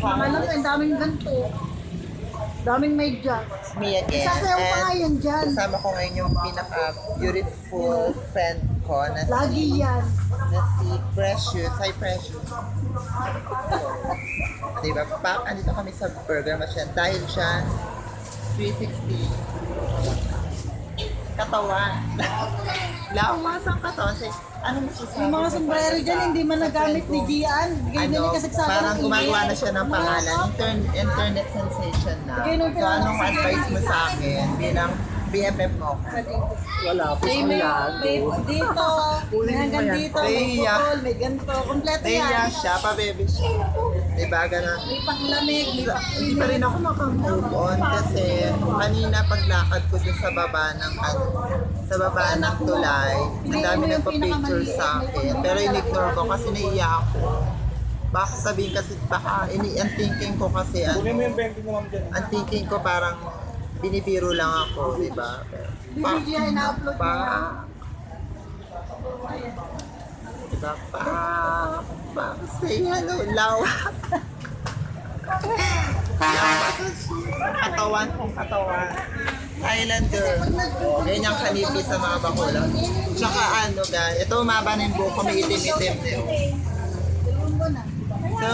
Alam ko, ang daming ganito. Daming may dyan. Me again. Sasayaw pa nga yan dyan. Kasama ko ngayon yung pinaka-beautiful friend ko na Lagi yan. si Precious. Hi, Precious. Diba? Andito kami sa Burger Machine dahil siya 360 katawan. Lawas ang katawan. Ano masasabi? Yung mga sombrero dyan, hindi man nagamit ni Gian. Bigay din ni kasagsagan. Parang gumagawa na siya ng pangalan. Internet sensation na. So, anong advice mo sa akin bilang BFF mo? Wala po May dito, may hanggang dito, may pukol, may ganito. Kompleto Kaya yan. siya, pa-baby siya. Diba, ganun. May panglamig, may Hindi pa rin ako makamove on kasi kanina paglakad ko dun sa baba ng sa baba ng tulay, ang dami nagpa-picture sa akin. Pero in-ignore ko kasi naiiyak ako. Baka sabihin kasi, ang thinking ko kasi, Kunin mo yung 20 naman dyan. ang thinking ko parang binibiro lang ako, di ba? Bibigyan, ina-upload Pa, niya. diba? Say hello, lawa. Katawan kong katawan. Islander. Yan yung kanipi sa mga bakulang. Tsaka ano guys, ito umaba na yung buhok ko, may itim-itim na yun. So,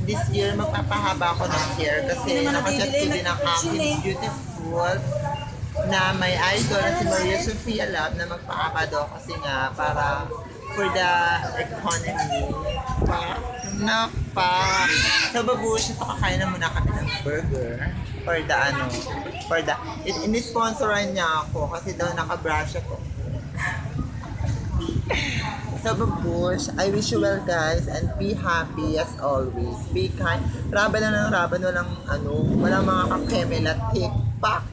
this year magpapahaba ako ng hair kasi nakachat ko din ang aking beautiful na may idol na si Maria Sofia Love na magpahaba daw kasi nga para for the economy. Sa babush, ito kakain na muna kami ng burger for the in-sponsoran niya ako kasi daw naka-brush ako. Sa babush, I wish you well guys and be happy as always. Be kind. Raban na ng raban, walang mga kakemel at tikpak.